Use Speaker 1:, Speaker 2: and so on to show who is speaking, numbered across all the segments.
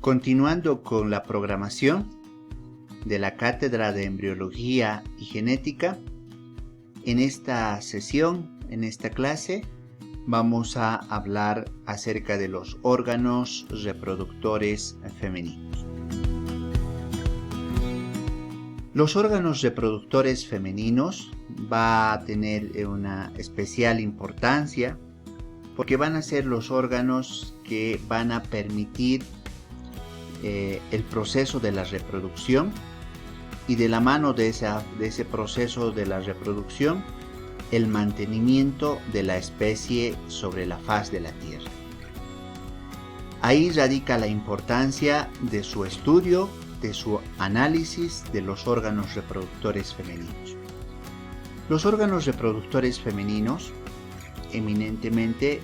Speaker 1: Continuando con la programación de la Cátedra de Embriología y Genética, en esta sesión, en esta clase, vamos a hablar acerca de los órganos reproductores femeninos. Los órganos reproductores femeninos va a tener una especial importancia porque van a ser los órganos que van a permitir el proceso de la reproducción, y de la mano de ese proceso de la reproducción, el mantenimiento de la especie sobre la faz de la Tierra. Ahí radica la importancia de su estudio, de su análisis de los órganos reproductores femeninos. Los órganos reproductores femeninos eminentemente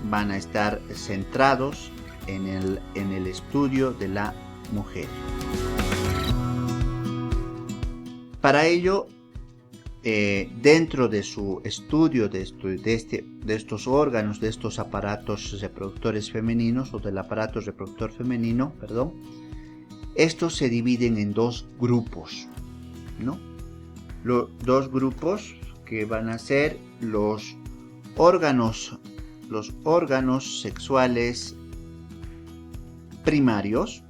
Speaker 1: van a estar centrados en el estudio de la mujer. Para ello, dentro de su estudio de estos órganos, de estos aparatos reproductores femeninos, o del aparato reproductor femenino, estos se dividen en dos grupos, ¿no? Dos grupos que van a ser los órganos sexuales primarios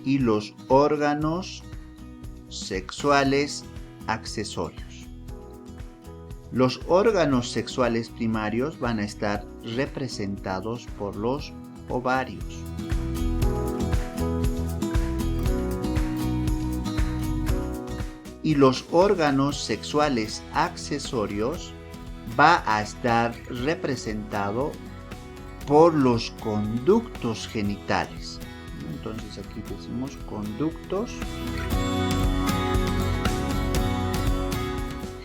Speaker 1: y los órganos sexuales accesorios. Los órganos sexuales primarios van a estar representados por los ovarios. Y los órganos sexuales accesorios va a estar representado por los conductos genitales. Entonces aquí decimos conductos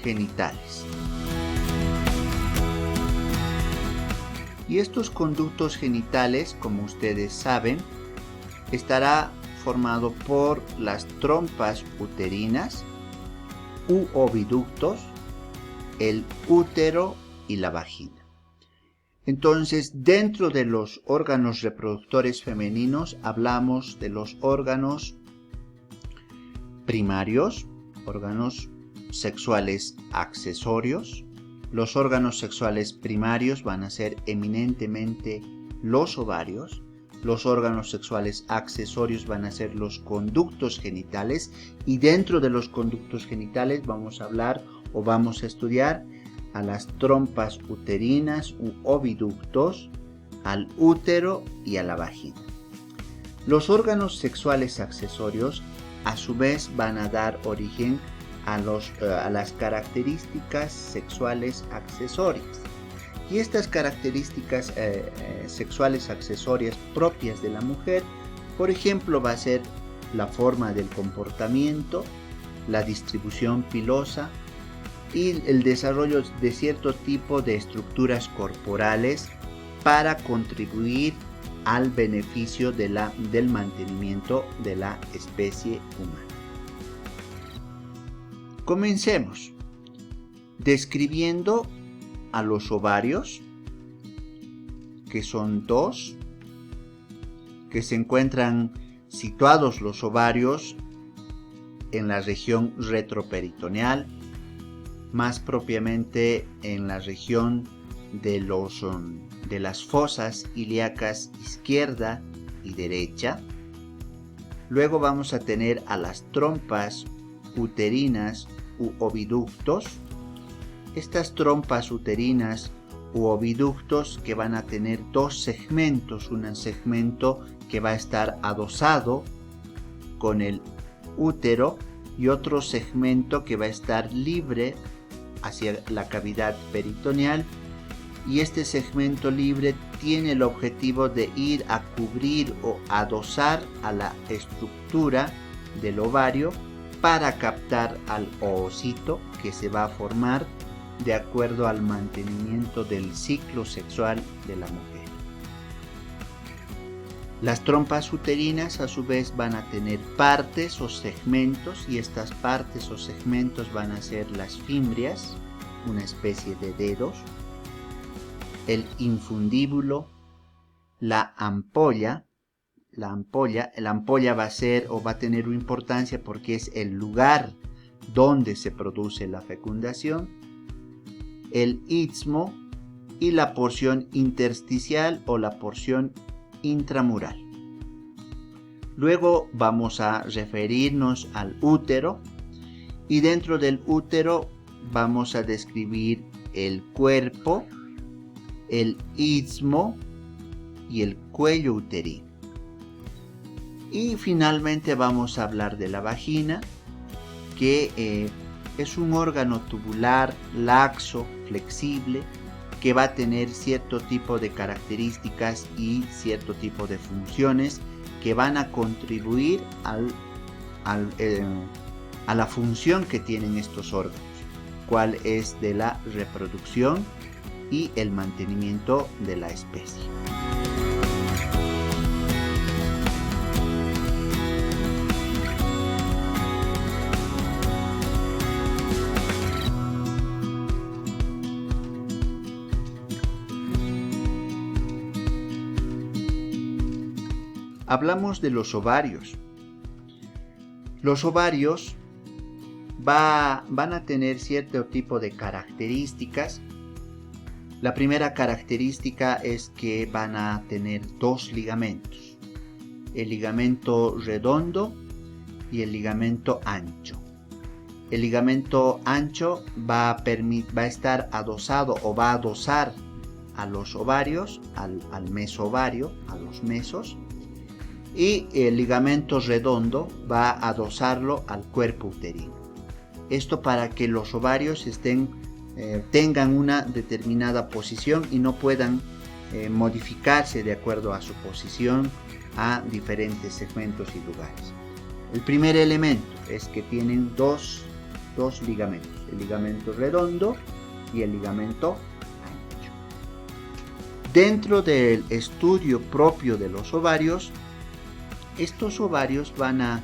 Speaker 1: genitales. Y estos conductos genitales, como ustedes saben, estará formado por las trompas uterinas u oviductos, el útero y la vagina. Entonces, dentro de los órganos reproductores femeninos hablamos de los órganos primarios, órganos sexuales accesorios. Los órganos sexuales primarios van a ser eminentemente los ovarios. Los órganos sexuales accesorios van a ser los conductos genitales, y dentro de los conductos genitales vamos a hablar o vamos a estudiar a las trompas uterinas u oviductos, al útero y a la vagina. Los órganos sexuales accesorios a su vez van a dar origen a las características sexuales accesorias. Y estas características sexuales accesorias propias de la mujer, por ejemplo, va a ser la forma del comportamiento, la distribución pilosa y el desarrollo de cierto tipo de estructuras corporales para contribuir al beneficio del mantenimiento de la especie humana. Comencemos describiendo a los ovarios, que son dos, que se encuentran situados los ovarios en la región retroperitoneal, más propiamente en la región de las fosas ilíacas izquierda y derecha. Luego vamos a tener a las trompas uterinas u oviductos. Estas trompas uterinas u oviductos que van a tener dos segmentos, un segmento que va a estar adosado con el útero y otro segmento que va a estar libre hacia la cavidad peritoneal, y este segmento libre tiene el objetivo de ir a cubrir o adosar a la estructura del ovario para captar al ovocito que se va a formar de acuerdo al mantenimiento del ciclo sexual de la mujer. Las trompas uterinas a su vez van a tener partes o segmentos, y estas partes o segmentos van a ser las fimbrias, una especie de dedos, el infundíbulo, la ampolla la ampolla va a ser o va a tener una importancia porque es el lugar donde se produce la fecundación, el istmo y la porción intersticial o la porción intramural. Luego vamos a referirnos al útero y dentro del útero vamos a describir el cuerpo, el istmo y el cuello uterino. Y finalmente vamos a hablar de la vagina, que es un órgano tubular, laxo, flexible, que va a tener cierto tipo de características y cierto tipo de funciones que van a contribuir a la función que tienen estos órganos, cuál es de la reproducción y el mantenimiento de la especie. Hablamos de los ovarios. Los ovarios van a tener cierto tipo de características. La primera característica es que van a tener dos ligamentos, el ligamento redondo y el ligamento ancho. El ligamento ancho va a estar adosado o va a adosar a los ovarios, al mesovario, a los mesos, y el ligamento redondo va a adosarlo al cuerpo uterino. Esto para que los ovarios tengan una determinada posición y no puedan modificarse de acuerdo a su posición a diferentes segmentos y lugares. El primer elemento es que tienen dos ligamentos, el ligamento redondo y el ligamento ancho. Dentro del estudio propio de los ovarios, estos ovarios van a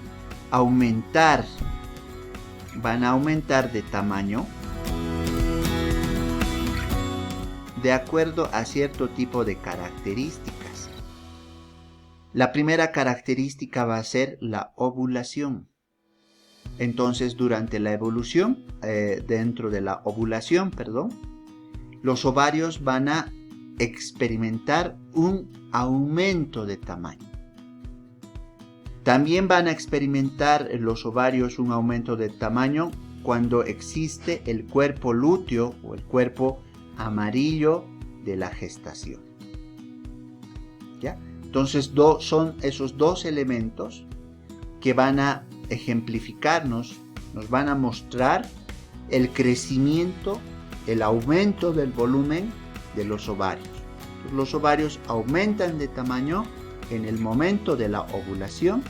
Speaker 1: aumentar de tamaño de acuerdo a cierto tipo de características. La primera característica va a ser la ovulación. Entonces, durante la evolución, dentro de la ovulación, los ovarios van a experimentar un aumento de tamaño. También van a experimentar los ovarios un aumento de tamaño cuando existe el cuerpo lúteo o el cuerpo amarillo de la gestación. ¿Ya? Entonces son esos dos elementos que van a ejemplificarnos, nos van a mostrar el crecimiento, el aumento del volumen de los ovarios. Los ovarios aumentan de tamaño en el momento de la ovulación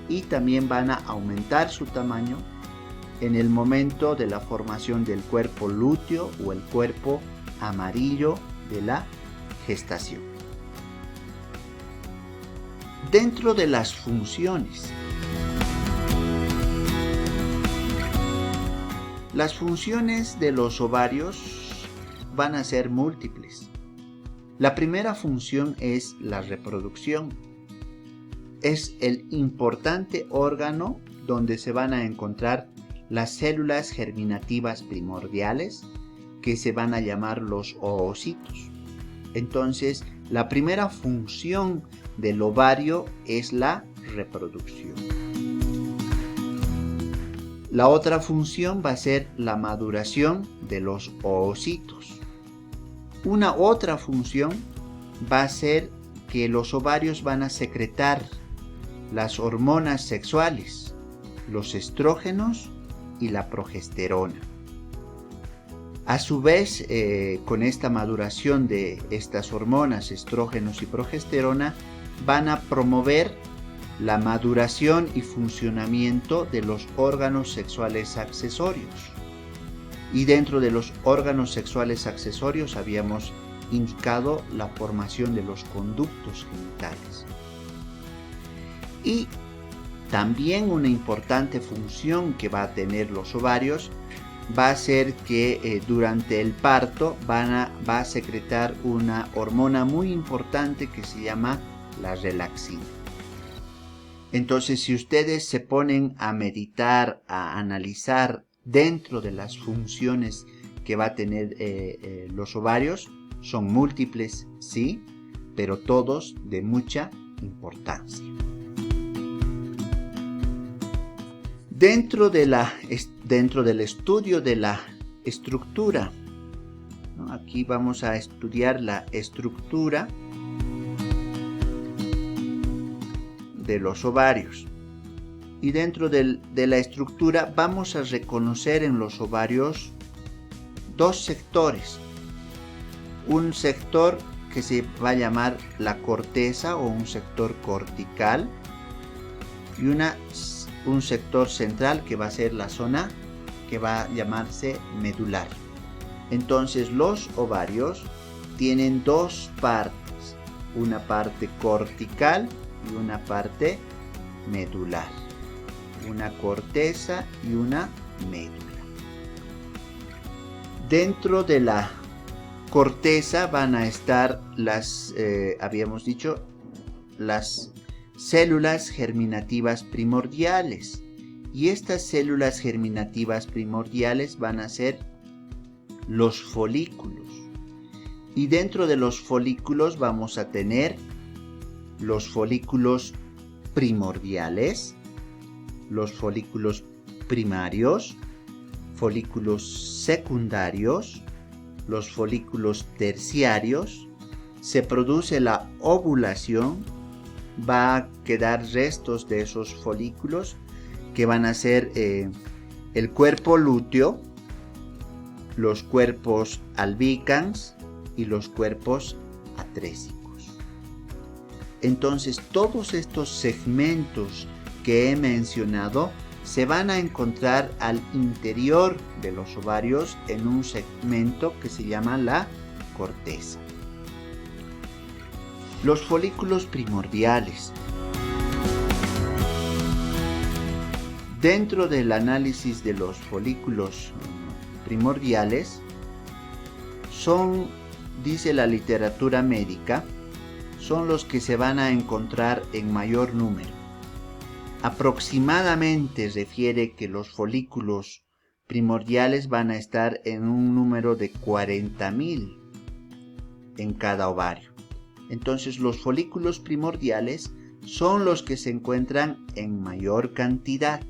Speaker 1: y también van a aumentar su tamaño en el momento de la formación del cuerpo lúteo o el cuerpo amarillo de la gestación. Dentro de las funciones, las funciones de los ovarios van a ser múltiples. La primera función es la reproducción. Es el importante órgano donde se van a encontrar las células germinativas primordiales que se van a llamar los oocitos. Entonces, la primera función del ovario es la reproducción. La otra función va a ser la maduración de los oocitos. Una otra función va a ser que los ovarios van a secretar las hormonas sexuales, los estrógenos y la progesterona. A su vez, con esta maduración de estas hormonas, estrógenos y progesterona, van a promover la maduración y funcionamiento de los órganos sexuales accesorios. Y dentro de los órganos sexuales accesorios habíamos indicado la formación de los conductos genitales. Y también una importante función que va a tener los ovarios va a ser que durante el parto va a secretar una hormona muy importante que se llama la relaxina. Entonces, si ustedes se ponen a meditar, a analizar dentro de las funciones que va a tener los ovarios, son múltiples, sí, pero todos de mucha importancia. Dentro del estudio de la estructura, ¿no? Aquí vamos a estudiar la estructura de los ovarios. Y dentro de la estructura vamos a reconocer en los ovarios dos sectores. Un sector que se va a llamar la corteza o un sector cortical y un sector central que va a ser la zona que va a llamarse medular. Entonces los ovarios tienen dos partes, una parte cortical y una parte medular, una corteza y una médula. Dentro de la corteza van a estar habíamos dicho, las células germinativas primordiales, y estas células germinativas primordiales van a ser los folículos, y dentro de los folículos vamos a tener los folículos primordiales, los folículos primarios, folículos secundarios, los folículos terciarios. Se produce la ovulación, va a quedar restos de esos folículos que van a ser el cuerpo lúteo, los cuerpos albicans y los cuerpos atrésicos. Entonces todos estos segmentos que he mencionado se van a encontrar al interior de los ovarios en un segmento que se llama la corteza. Los folículos primordiales. Dentro del análisis de los folículos primordiales son, dice la literatura médica, son los que se van a encontrar en mayor número. Aproximadamente refiere que los folículos primordiales van a estar en un número de 40.000 en cada ovario. Entonces los folículos primordiales son los que se encuentran en mayor cantidad.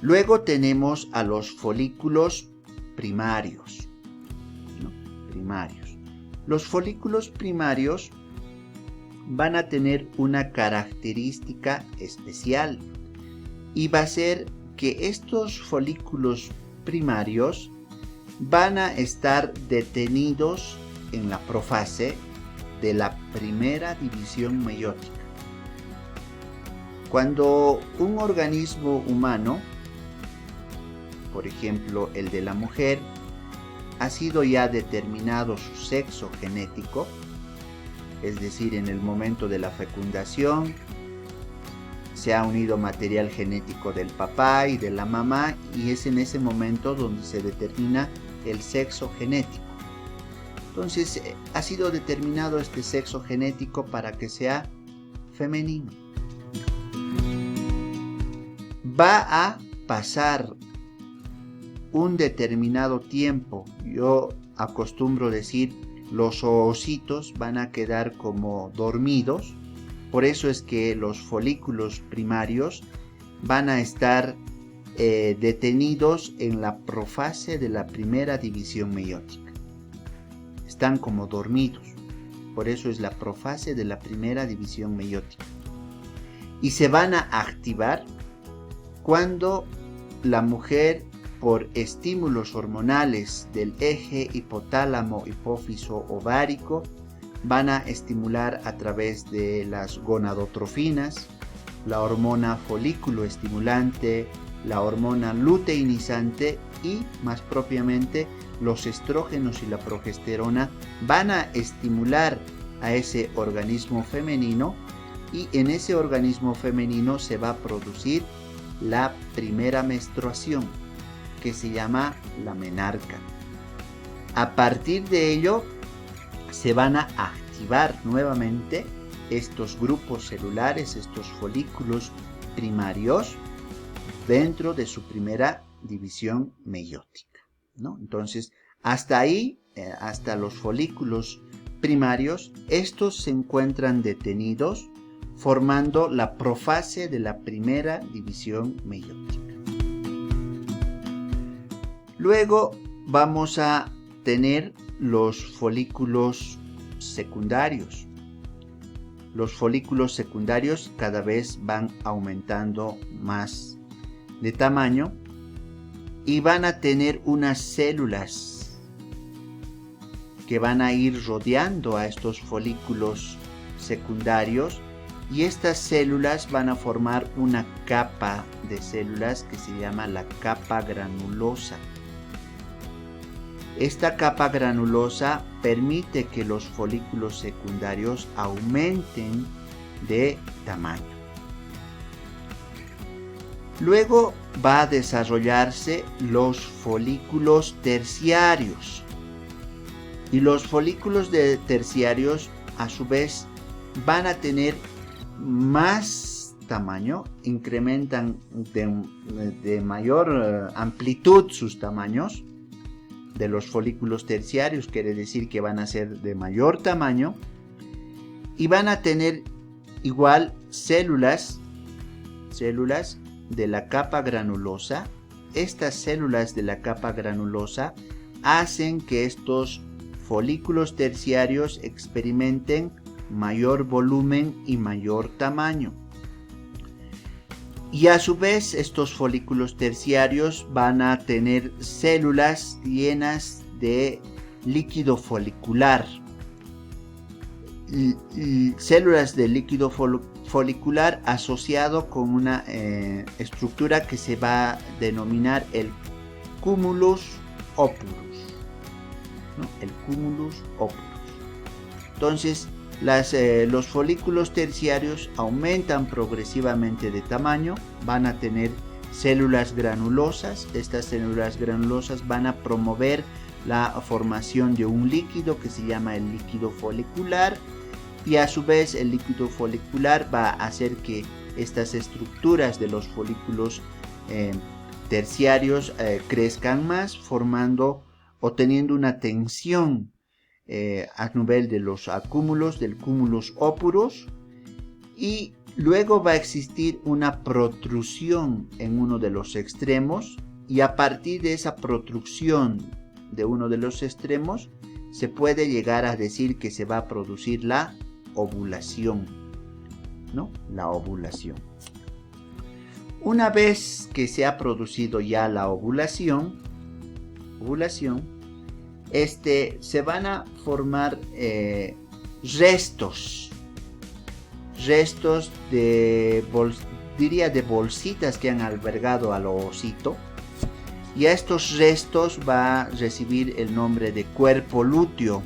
Speaker 1: Luego tenemos a los folículos primarios, ¿no? Primarios. Los folículos primarios van a tener una característica especial y va a ser que estos folículos primarios van a estar detenidos en la profase de la primera división meiótica. Cuando un organismo humano, por ejemplo el de la mujer, ha sido ya determinado su sexo genético, es decir, en el momento de la fecundación se ha unido material genético del papá y de la mamá, y es en ese momento donde se determina el sexo genético. Entonces ha sido determinado este sexo genético para que sea femenino. Va a pasar un determinado tiempo, yo acostumbro decir, los oocitos van a quedar como dormidos, por eso es que los folículos primarios van a estar detenidos en la profase de la primera división meiótica. Están como dormidos, por eso es la profase de la primera división meiótica. Y se van a activar cuando la mujer, por estímulos hormonales del eje hipotálamo hipófiso ovárico, van a estimular a través de las gonadotrofinas, la hormona folículo estimulante, la hormona luteinizante y, más propiamente, los estrógenos y la progesterona van a estimular a ese organismo femenino, y en ese organismo femenino se va a producir la primera menstruación, que se llama la menarca. A partir de ello se van a activar nuevamente estos grupos celulares, estos folículos primarios, dentro de su primera división meiótica, ¿no? Entonces, hasta ahí, hasta los folículos primarios, estos se encuentran detenidos, formando la profase de la primera división meiótica. Luego vamos a tener los folículos secundarios. Los folículos secundarios cada vez van aumentando más de tamaño y van a tener unas células que van a ir rodeando a estos folículos secundarios, y estas células van a formar una capa de células que se llama la capa granulosa. Esta capa granulosa permite que los folículos secundarios aumenten de tamaño. Luego va a desarrollarse los folículos terciarios. Y los folículos terciarios, a su vez, van a tener más tamaño, incrementan de mayor amplitud sus tamaños. De los folículos terciarios quiere decir que van a ser de mayor tamaño y van a tener igual células de la capa granulosa. Estas células de la capa granulosa hacen que estos folículos terciarios experimenten mayor volumen y mayor tamaño. Y a su vez estos folículos terciarios van a tener células llenas de líquido folicular. Células de líquido folicular asociado con una estructura que se va a denominar el cumulus opulus, ¿no? El cumulus opulus. Entonces, los folículos terciarios aumentan progresivamente de tamaño, van a tener células granulosas. Estas células granulosas van a promover la formación de un líquido que se llama el líquido folicular, y a su vez el líquido folicular va a hacer que estas estructuras de los folículos terciarios crezcan más, formando o teniendo una tensión a nivel de los acúmulos del cumulus opulus, y luego va a existir una protrusión en uno de los extremos, y a partir de esa protrusión de uno de los extremos se puede llegar a decir que se va a producir la ovulación, ¿no? La ovulación. Una vez que se ha producido ya la ovulación, se van a formar restos de bolsitas que han albergado al ovocito, y a estos restos va a recibir el nombre de cuerpo lúteo.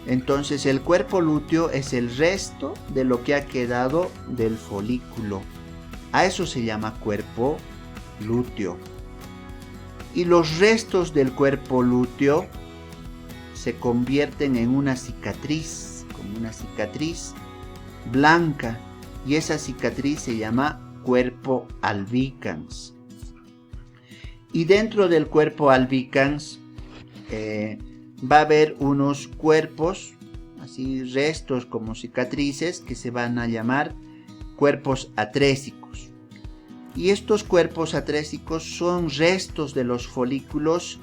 Speaker 1: Entonces el cuerpo lúteo es el resto de lo que ha quedado del folículo. A eso se llama cuerpo lúteo. Y los restos del cuerpo lúteo se convierten en una cicatriz, como una cicatriz blanca, y esa cicatriz se llama cuerpo albicans. Y dentro del cuerpo albicans va a haber unos cuerpos, así restos como cicatrices, que se van a llamar cuerpos atrésicos. Y estos cuerpos atrésicos son restos de los folículos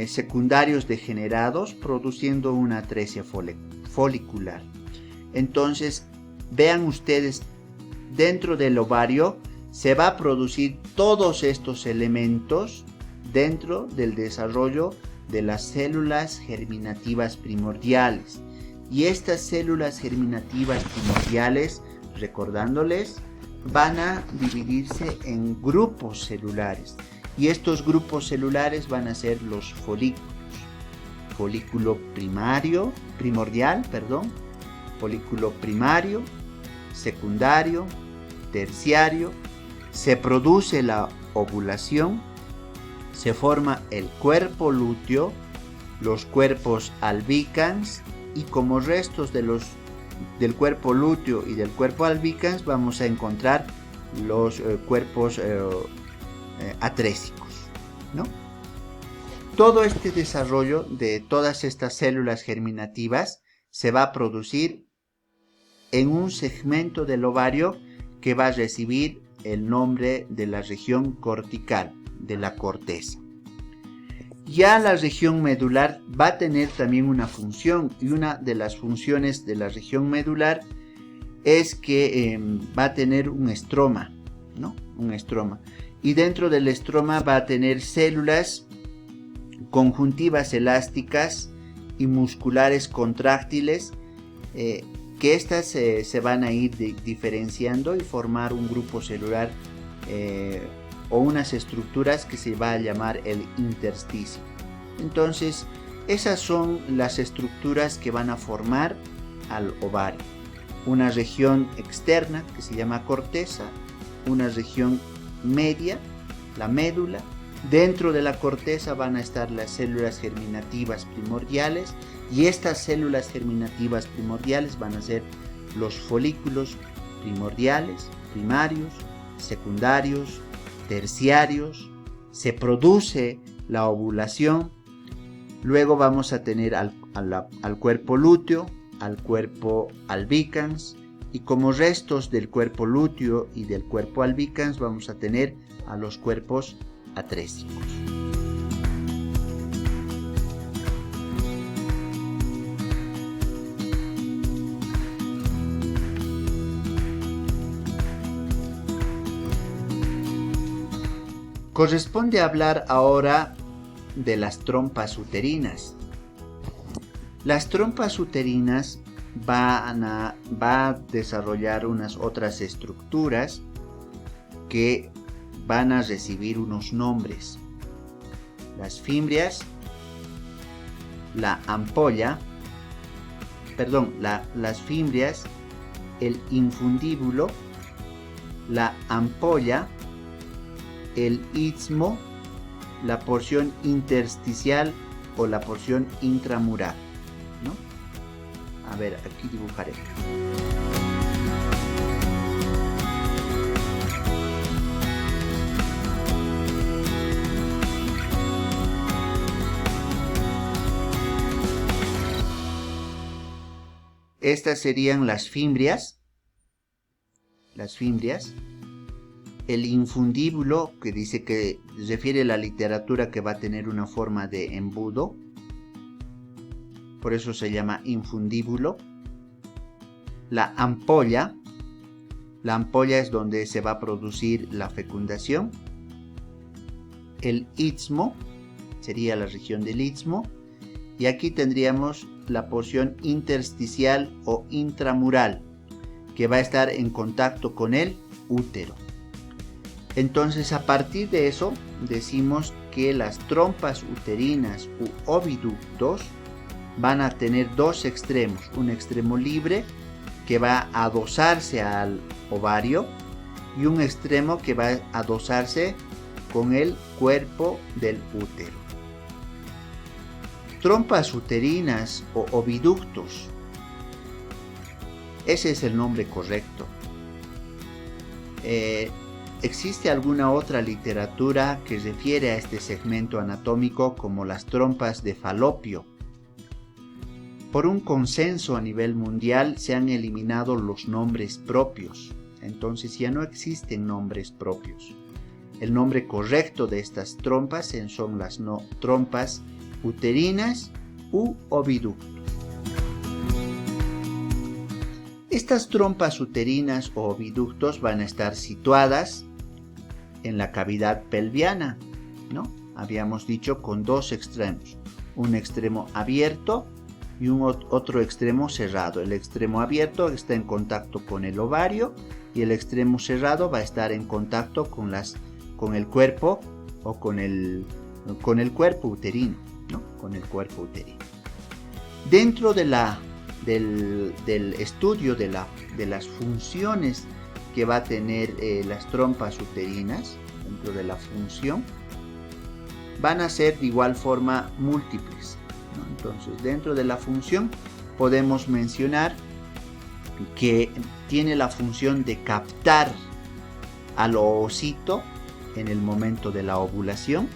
Speaker 1: secundarios degenerados, produciendo una atresia folicular. Entonces, vean ustedes, dentro del ovario se va a producir todos estos elementos dentro del desarrollo de las células germinativas primordiales. Y estas células germinativas primordiales, recordándoles, van a dividirse en grupos celulares, y estos grupos celulares van a ser los folículos. Folículo primordial, folículo primario, secundario, terciario. Se produce la ovulación, se forma el cuerpo lúteo, los cuerpos albicans, y como restos de los del cuerpo lúteo y del cuerpo albicans vamos a encontrar los cuerpos atrésicos, ¿no? Todo este desarrollo de todas estas células germinativas se va a producir en un segmento del ovario que va a recibir el nombre de la región cortical, de la corteza. Ya la región medular va a tener también una función, y una de las funciones de la región medular es que va a tener un estroma, ¿no? Un estroma. Y dentro del estroma va a tener células conjuntivas elásticas y musculares contráctiles, que estas se van a ir diferenciando y formar un grupo celular o unas estructuras que se va a llamar el intersticio. Entonces, esas son las estructuras que van a formar al ovario. Una región externa que se llama corteza, una región media, la médula. Dentro de la corteza van a estar las células germinativas primordiales, y estas células germinativas primordiales van a ser los folículos primordiales, primarios, secundarios, terciarios. Se produce la ovulación. Luego vamos a tener al cuerpo lúteo, al cuerpo albicans, y como restos del cuerpo lúteo y del cuerpo albicans vamos a tener a los cuerpos atrésicos. Corresponde hablar ahora de las trompas uterinas. Las trompas uterinas van a desarrollar unas otras estructuras que van a recibir unos nombres: las fimbrias, las fimbrias, el infundíbulo, la ampolla, el istmo, la porción intersticial o la porción intramural, ¿no? A ver, aquí dibujaré. Estas serían las fimbrias. El infundíbulo, que dice que refiere la literatura que va a tener una forma de embudo, por eso se llama infundíbulo. La ampolla es donde se va a producir la fecundación. El istmo sería la región del istmo, y aquí tendríamos la porción intersticial o intramural, que va a estar en contacto con el útero. Entonces, a partir de eso decimos que las trompas uterinas u oviductos van a tener dos extremos: un extremo libre que va a adosarse al ovario y un extremo que va a adosarse con el cuerpo del útero. Trompas uterinas o oviductos, ese es el nombre correcto. ¿Existe alguna otra literatura que refiere a este segmento anatómico como las trompas de Falopio? Por un consenso a nivel mundial se han eliminado los nombres propios, entonces ya no existen nombres propios. El nombre correcto de estas trompas son las trompas uterinas u oviductos. Estas trompas uterinas o oviductos van a estar situadas en la cavidad pelviana, ¿no? Habíamos dicho con dos extremos, un extremo abierto y otro extremo cerrado. El extremo abierto está en contacto con el ovario y el extremo cerrado va a estar en contacto con el cuerpo o con el cuerpo uterino, ¿no? Con el cuerpo uterino. Dentro del estudio de las funciones que va a tener las trompas uterinas, dentro de la función, van a ser de igual forma múltiples, ¿no? Entonces, dentro de la función podemos mencionar que tiene la función de captar al ovocito en el momento de la ovulación.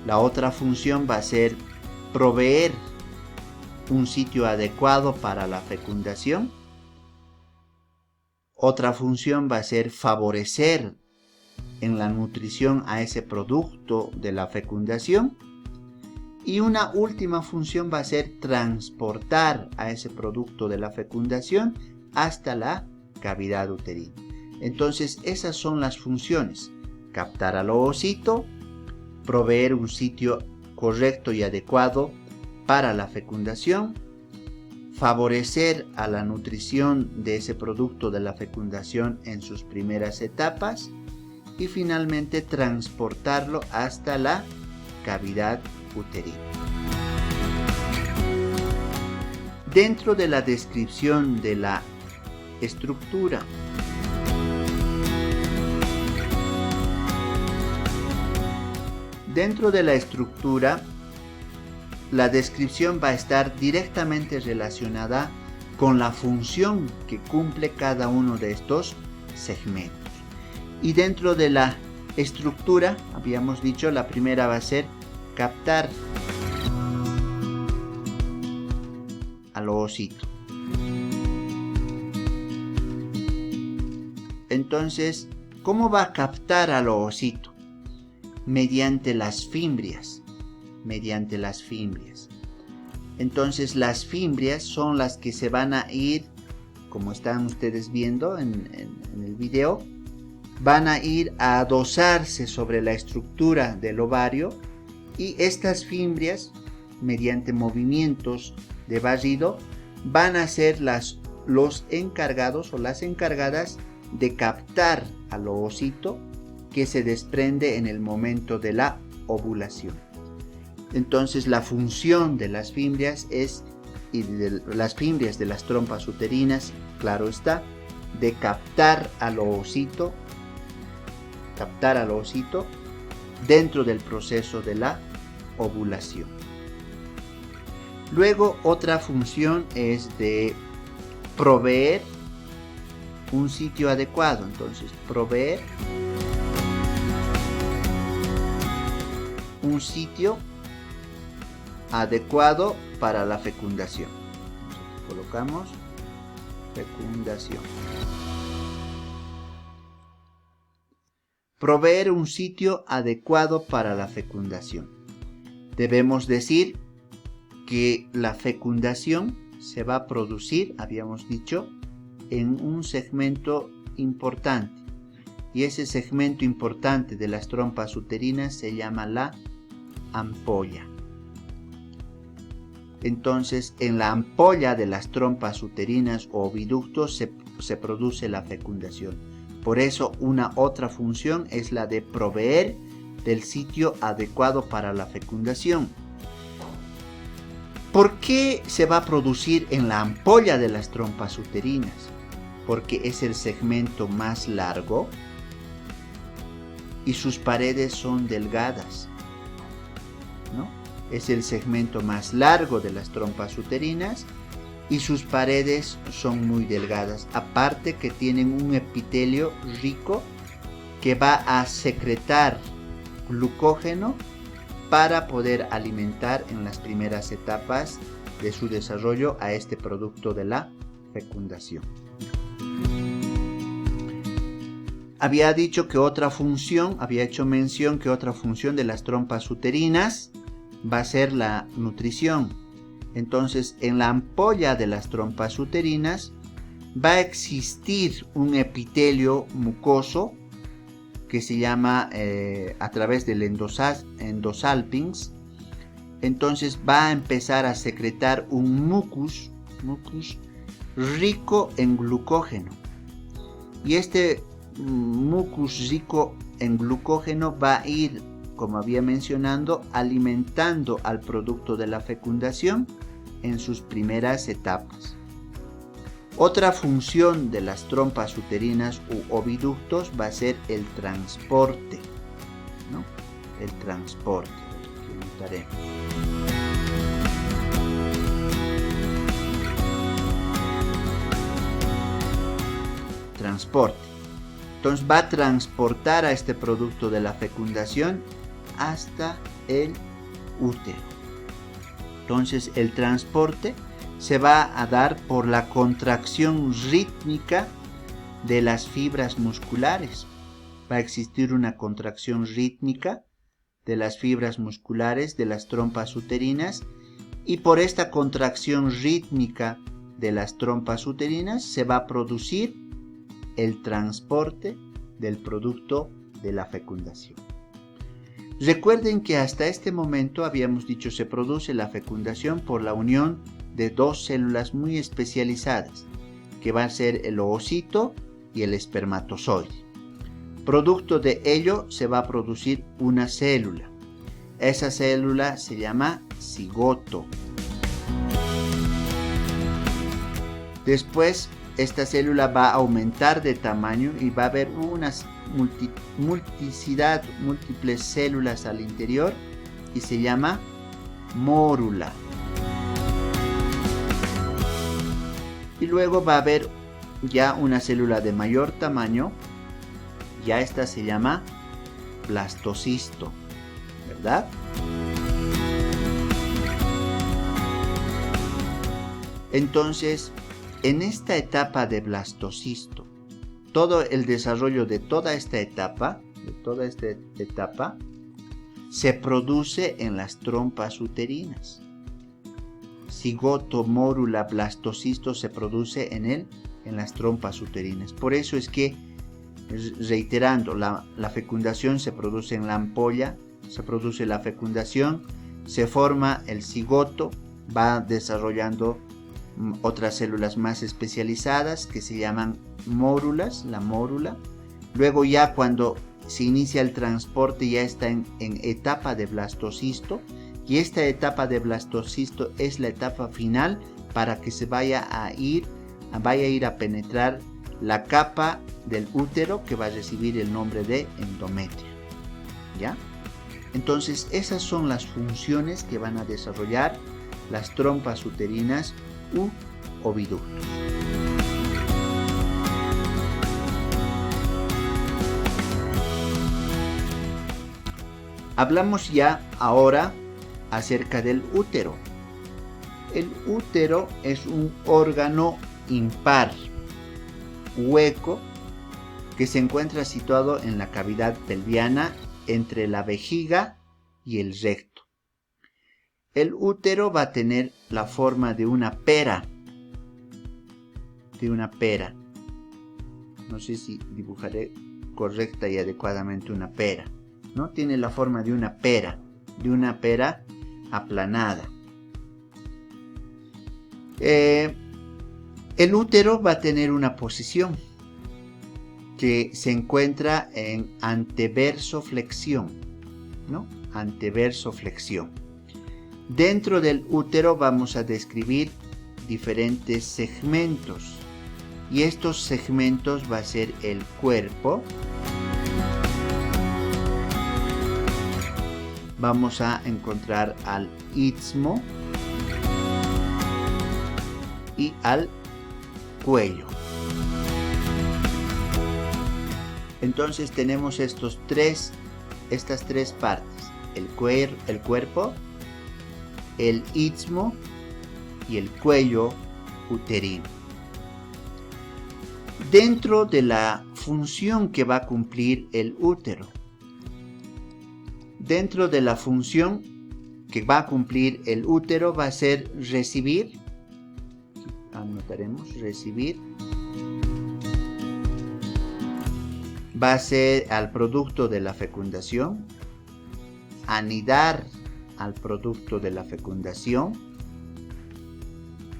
Speaker 1: La otra función va a ser proveer un sitio adecuado para la fecundación. Otra función va a ser favorecer en la nutrición a ese producto de la fecundación. Y una última función va a ser transportar a ese producto de la fecundación hasta la cavidad uterina. Entonces esas son las funciones: captar al ovocito, proveer un sitio correcto y adecuado para la fecundación, favorecer a la nutrición de ese producto de la fecundación en sus primeras etapas y finalmente transportarlo hasta la cavidad uterina. Dentro de la descripción de la estructura, la descripción va a estar directamente relacionada con la función que cumple cada uno de estos segmentos. Y dentro de la estructura, habíamos dicho, la primera va a ser captar al ovocito. Entonces, ¿cómo va a captar al ovocito? Mediante las fimbrias. Entonces las fimbrias son las que se van a ir, como están ustedes viendo en el video, van a ir a adosarse sobre la estructura del ovario, y estas fimbrias, mediante movimientos de barrido, van a ser los encargados o las encargadas de captar al ovocito que se desprende en el momento de la ovulación. Entonces la función de las fimbrias las fimbrias de las trompas uterinas, claro está, de captar al ovocito dentro del proceso de la ovulación. Luego otra función es de proveer un sitio adecuado. Entonces proveer un sitio adecuado para la fecundación. Entonces, colocamos fecundación. Proveer un sitio adecuado para la fecundación. Debemos decir que la fecundación se va a producir, habíamos dicho, en un segmento importante. Y ese segmento importante de las trompas uterinas se llama la ampolla. Entonces, en la ampolla de las trompas uterinas o oviductos se produce la fecundación. Por eso, una otra función es la de proveer del sitio adecuado para la fecundación. ¿Por qué se va a producir en la ampolla de las trompas uterinas? Porque es el segmento más largo y sus paredes son delgadas, ¿no? Es el segmento más largo de las trompas uterinas y sus paredes son muy delgadas. Aparte que tienen un epitelio rico que va a secretar glucógeno para poder alimentar en las primeras etapas de su desarrollo a este producto de la fecundación. Había hecho mención que otra función de las trompas uterinas va a ser la nutrición. Entonces, en la ampolla de las trompas uterinas va a existir un epitelio mucoso que se llama a través del endosalpinx. Entonces va a empezar a secretar un mucus rico en glucógeno. Y este mucus rico en glucógeno va a ir, como había mencionado, alimentando al producto de la fecundación en sus primeras etapas. Otra función de las trompas uterinas u oviductos va a ser el transporte, ¿no? El transporte. transporte. Entonces va a transportar a este producto de la fecundación hasta el útero. Entonces el transporte se va a dar por la contracción rítmica de las fibras musculares. Va a existir una contracción rítmica de las fibras musculares de las trompas uterinas, y por esta contracción rítmica de las trompas uterinas se va a producir el transporte del producto de la fecundación. Recuerden que hasta este momento habíamos dicho se produce la fecundación por la unión de dos células muy especializadas, que van a ser el ovocito y el espermatozoide. Producto de ello se va a producir una célula. Esa célula se llama cigoto. Después esta célula va a aumentar de tamaño y va a haber unas múltiples células al interior y se llama mórula. Y luego va a haber ya una célula de mayor tamaño, ya esta se llama blastocisto, ¿verdad? Entonces, en esta etapa de blastocisto, todo el desarrollo de toda esta etapa, se produce en las trompas uterinas. Cigoto, mórula, blastocisto se produce en las trompas uterinas. Por eso es que, reiterando, la fecundación se produce en la ampolla, se produce la fecundación, se forma el cigoto, va desarrollando otras células más especializadas que se llaman mórulas, la mórula. Luego ya cuando se inicia el transporte ya está en etapa de blastocisto, y esta etapa de blastocisto es la etapa final para que se vaya a ir a penetrar la capa del útero que va a recibir el nombre de endometrio. ¿Ya? Entonces esas son las funciones que van a desarrollar las trompas uterinas u oviductos. Hablamos ya ahora acerca del útero. El útero es un órgano impar, hueco, que se encuentra situado en la cavidad pelviana entre la vejiga y el recto. El útero va a tener la forma de una pera. No sé si dibujaré correcta y adecuadamente una pera, ¿no? Tiene la forma de una pera aplanada. El útero va a tener una posición que se encuentra en anteversoflexión, ¿no? Anteversoflexión. Dentro del útero vamos a describir diferentes segmentos, y estos segmentos va a ser el cuerpo. Vamos a encontrar al istmo y al cuello. Entonces tenemos estas tres partes: el cuerpo, el istmo y el cuello uterino. Dentro de la función que va a cumplir el útero, va a ser recibir, anotaremos, recibir, va a ser al producto de la fecundación, anidar al producto de la fecundación,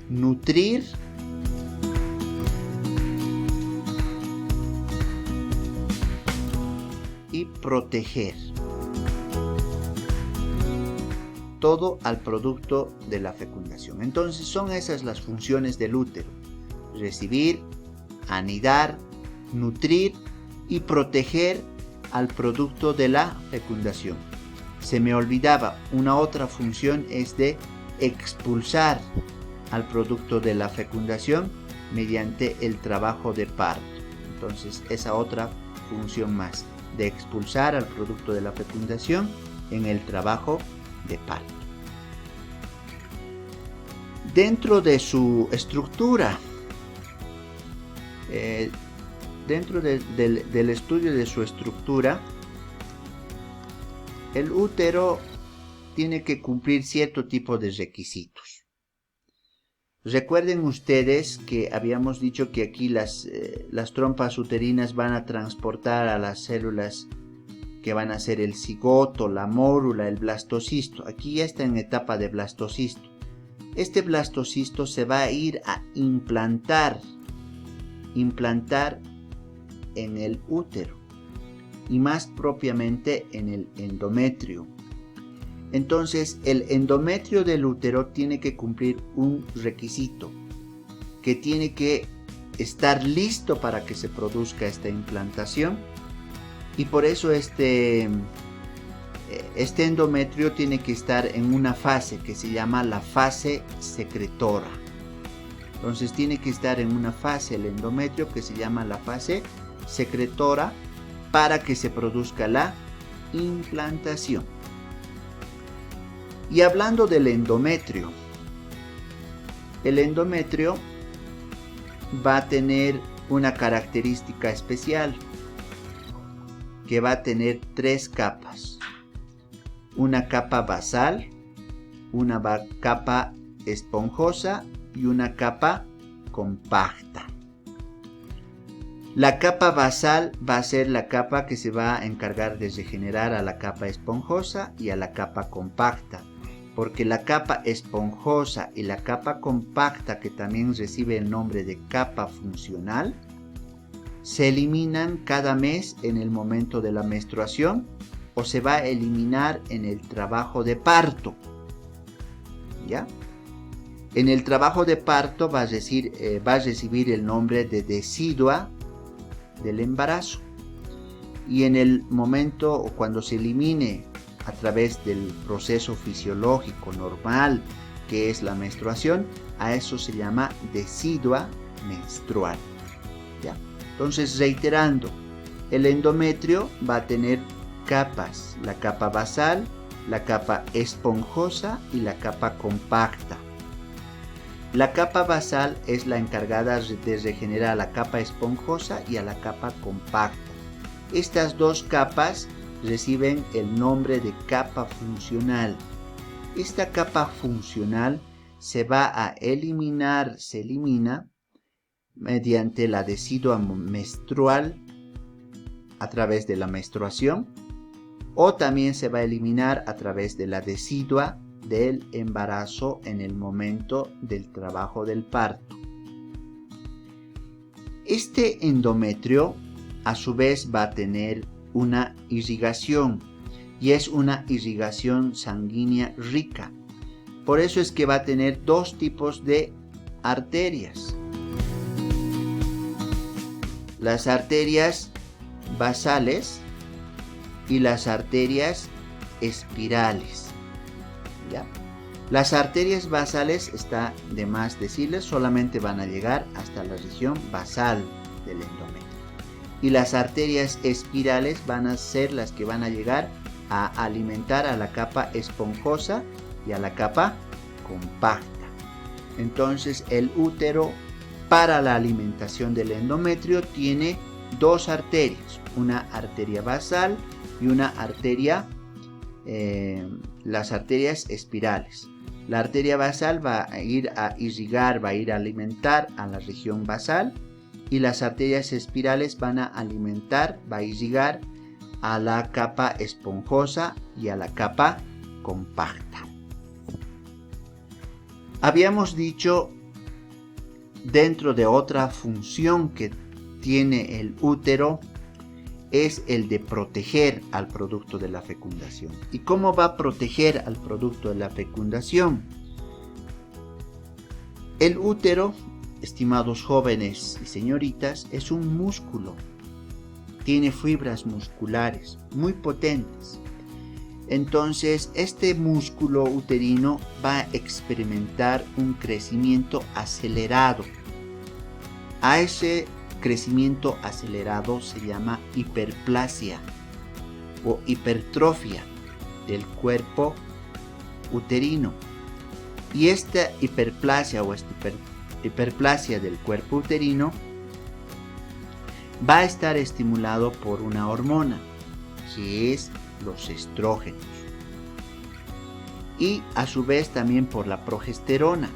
Speaker 1: nutrir y proteger. Todo al producto de la fecundación. Entonces son esas las funciones del útero: recibir, anidar, nutrir y proteger al producto de la fecundación. Se me olvidaba, una otra función es de expulsar al producto de la fecundación mediante el trabajo de parto. Entonces, esa otra función más, de expulsar al producto de la fecundación en el trabajo de parto. Dentro de su estructura, dentro del estudio de su estructura, el útero tiene que cumplir cierto tipo de requisitos. Recuerden ustedes que habíamos dicho que aquí las trompas uterinas van a transportar a las células que van a ser el cigoto, la mórula, el blastocisto. Aquí ya está en etapa de blastocisto. Este blastocisto se va a ir a implantar en el útero y más propiamente en el endometrio. Entonces, el endometrio del útero tiene que cumplir un requisito, que tiene que estar listo para que se produzca esta implantación, y por eso este endometrio tiene que estar en una fase que se llama la fase secretora. Entonces tiene que estar en una fase el endometrio que se llama la fase secretora para que se produzca la implantación. Y hablando del endometrio, el endometrio va a tener una característica especial, que va a tener 3 capas. Una capa basal, una capa esponjosa y una capa compacta. La capa basal va a ser la capa que se va a encargar de regenerar a la capa esponjosa y a la capa compacta, porque la capa esponjosa y la capa compacta, que también recibe el nombre de capa funcional, se eliminan cada mes en el momento de la menstruación o se va a eliminar en el trabajo de parto. ¿Ya? En el trabajo de parto va a recibir el nombre de decidua del embarazo. Y en el momento o cuando se elimine a través del proceso fisiológico normal que es la menstruación, a eso se llama decidua menstrual. ¿Ya? Entonces, reiterando, el endometrio va a tener capas, la capa basal, la capa esponjosa y la capa compacta. La capa basal es la encargada de regenerar a la capa esponjosa y a la capa compacta. Estas dos capas reciben el nombre de capa funcional. Esta capa funcional se elimina mediante la decidua menstrual a través de la menstruación, o también se va a eliminar a través de la decidua del embarazo en el momento del trabajo del parto. Este endometrio a su vez va a tener una irrigación, y es una irrigación sanguínea rica. Por eso es que va a tener 2 tipos de arterias. Las arterias basales y las arterias espirales. ¿Ya? Las arterias basales, está de más decirles, solamente van a llegar hasta la región basal del endometrio. Y las arterias espirales van a ser las que van a llegar a alimentar a la capa esponjosa y a la capa compacta. Entonces, el útero, para la alimentación del endometrio, tiene 2 arterias, una arteria basal y una arteria, las arterias espirales. La arteria basal va a ir a irrigar, va a ir a alimentar a la región basal, y las arterias espirales van a alimentar, va a irrigar a la capa esponjosa y a la capa compacta. Habíamos dicho, dentro de otra función que tiene el útero, es el de proteger al producto de la fecundación. ¿Y cómo va a proteger al producto de la fecundación? El útero, estimados jóvenes y señoritas, es un músculo. Tiene fibras musculares muy potentes. Entonces, este músculo uterino va a experimentar un crecimiento acelerado. A ese crecimiento acelerado se llama hiperplasia o hipertrofia del cuerpo uterino. Y esta hiperplasia o hiperplasia del cuerpo uterino va a estar estimulado por una hormona, que es los estrógenos. Y a su vez también por la progesterona,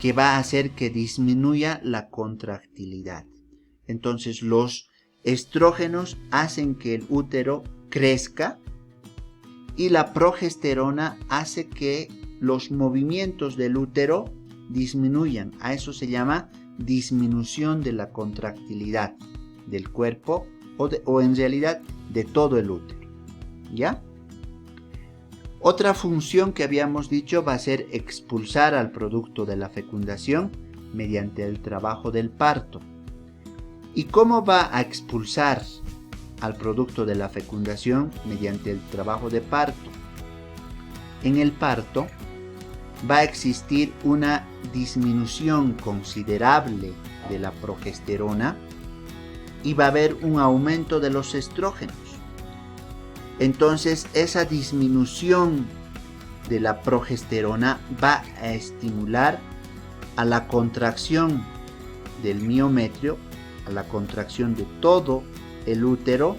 Speaker 1: que va a hacer que disminuya la contractilidad. Entonces los estrógenos hacen que el útero crezca y la progesterona hace que los movimientos del útero disminuyan. A eso se llama disminución de la contractilidad del cuerpo o en realidad de todo el útero. ¿Ya? Otra función que habíamos dicho va a ser expulsar al producto de la fecundación mediante el trabajo del parto. ¿Y cómo va a expulsar al producto de la fecundación mediante el trabajo de parto? En el parto va a existir una disminución considerable de la progesterona y va a haber un aumento de los estrógenos. Entonces esa disminución de la progesterona va a estimular a la contracción del miometrio, a la contracción de todo el útero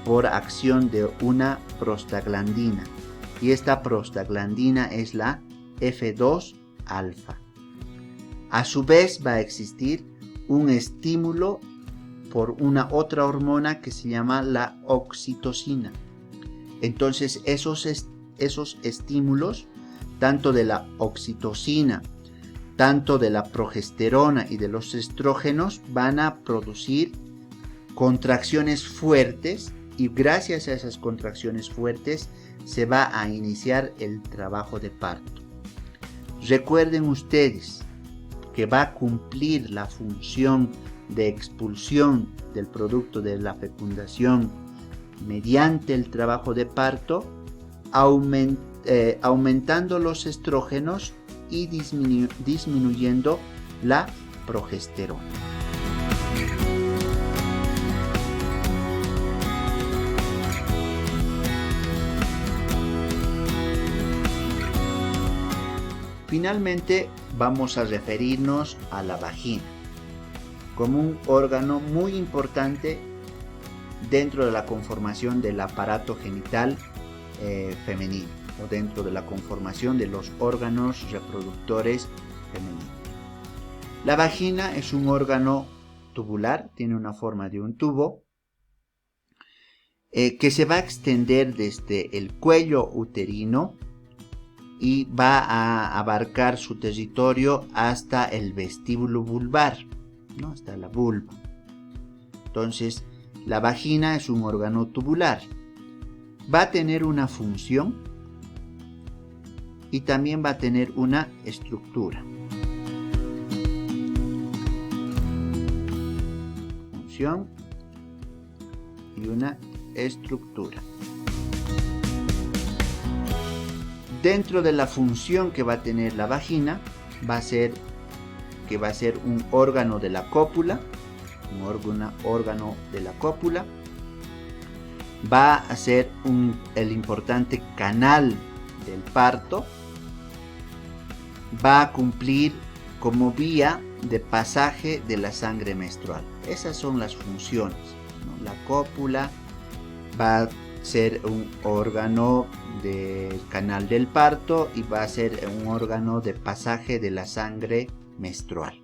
Speaker 1: por acción de una prostaglandina. Y esta prostaglandina es la F2-alfa. A su vez va a existir un estímulo por una otra hormona que se llama la oxitocina. Entonces esos estímulos, tanto de la oxitocina, tanto de la progesterona y de los estrógenos, van a producir contracciones fuertes y gracias a esas contracciones fuertes se va a iniciar el trabajo de parto. Recuerden ustedes que va a cumplir la función de expulsión del producto de la fecundación mediante el trabajo de parto, aumentando los estrógenos y disminuyendo la progesterona. Finalmente vamos a referirnos a la vagina como un órgano muy importante dentro de la conformación del aparato genital femenino o dentro de la conformación de los órganos reproductores femeninos. La vagina es un órgano tubular, tiene una forma de un tubo que se va a extender desde el cuello uterino y va a abarcar su territorio hasta el vestíbulo vulvar, ¿no? Hasta la vulva. Entonces, la vagina es un órgano tubular. Va a tener una función y también va a tener una estructura. Función y una estructura. Dentro de la función que va a tener la vagina, va a ser un órgano de la cópula, órgano de la cópula, va a ser el importante canal del parto, va a cumplir como vía de pasaje de la sangre menstrual. Esas son las funciones, ¿no? La cópula va a ser un órgano del canal del parto y va a ser un órgano de pasaje de la sangre menstrual.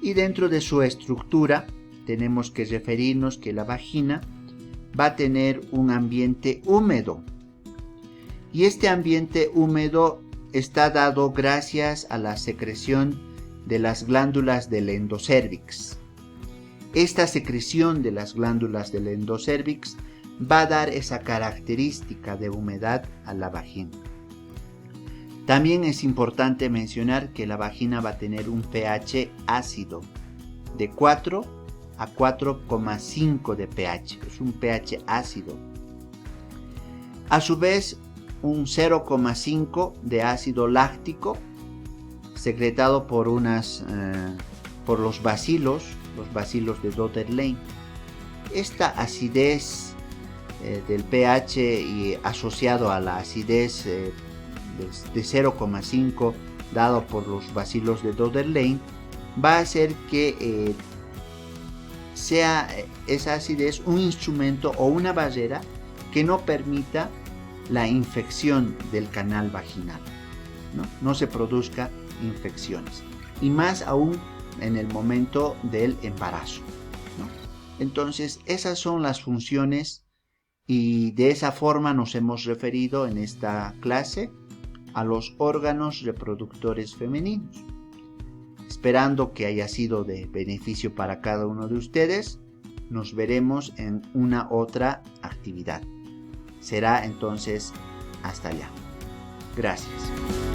Speaker 1: Y dentro de su estructura tenemos que referirnos que la vagina va a tener un ambiente húmedo. Y este ambiente húmedo está dado gracias a la secreción de las glándulas del endocérvix. Esta secreción de las glándulas del endocérvix va a dar esa característica de humedad a la vagina. También es importante mencionar que la vagina va a tener un pH ácido de 4 a 4,5 de pH. Es un pH ácido. A su vez, un 0,5 de ácido láctico secretado por por los bacilos de Dodder-Lane. Esta acidez del pH y asociado a la acidez de 0,5 dado por los bacilos de Dodder-Lane va a hacer que sea esa acidez un instrumento o una barrera que no permita la infección del canal vaginal, no se produzca infecciones, y más aún en el momento del embarazo, ¿no? Entonces esas son las funciones, y de esa forma nos hemos referido en esta clase a los órganos reproductores femeninos. Esperando que haya sido de beneficio para cada uno de ustedes, nos veremos en una otra actividad. Será entonces hasta allá. Gracias.